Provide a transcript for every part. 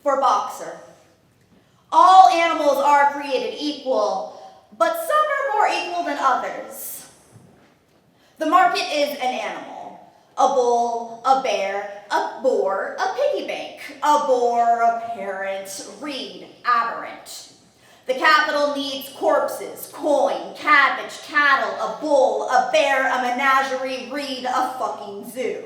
for boxer. All animals are created equal, but some are more equal than others. The market is an animal. A bull, a bear, a boar, a piggy bank, a boar, a parent, reed, aberrant. The capital needs corpses, coin, cabbage, cattle, a bull, a bear, a menagerie, reed, a fucking zoo.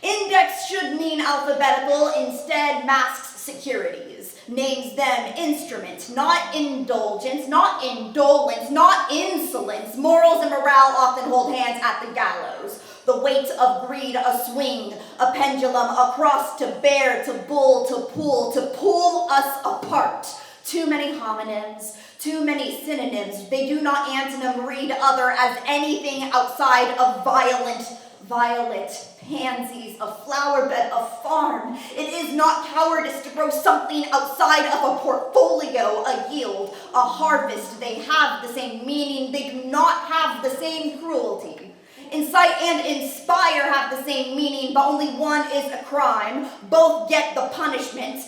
Index should mean alphabetical, instead masks securities. Names them instrument, not indulgence, not indolence, not insolence. Morals and morale often hold hands at the gallows. The weight of greed a swing, a pendulum, a cross to bear, to pull us apart. Too many homonyms, too many synonyms. They do not antonym read other as anything outside of violet, pansies, a flower bed, a farm. It is not cowardice to grow something outside of a portfolio, a yield, a harvest. They have the same meaning. They do not have the same cruelty. Incite and inspire have the same meaning, but only one is a crime. Both get the punishment.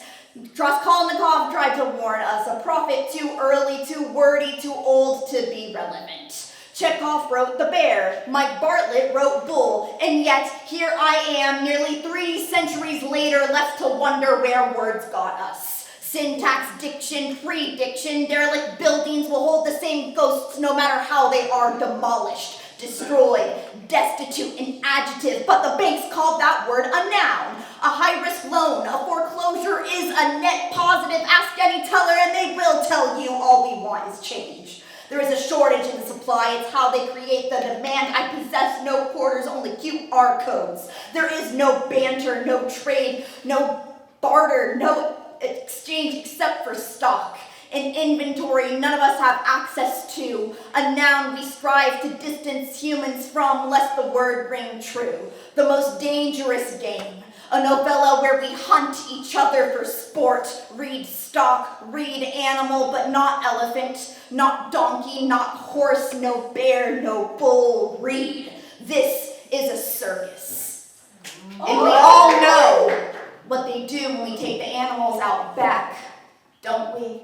Raskolnikov tried to warn us, a prophet too early, too wordy, too old to be relevant. Chekhov wrote The Bear, Mike Bartlett wrote Bull, and yet here I am, nearly 3 centuries later, left to wonder where words got us. Syntax, diction, prediction, derelict buildings will hold the same ghosts no matter how they are demolished, destroyed, destitute, an adjective, but the banks called that word a noun. A high-risk loan, a foreclosure is a net positive. Ask any teller and they will tell you all we want is change. There is a shortage in the supply. It's how they create the demand. I possess no quarters, only QR codes. There is no banter, no trade, no barter, no exchange except for stock. An inventory none of us have access to. A noun we strive to distance humans from, lest the word ring true. The most dangerous game. A novella where we hunt each other for sport. Read stock, read animal, but not elephant, not donkey, not horse, no bear, no bull. Read. This is a circus. And we all know what they do when we take the animals out back, don't we?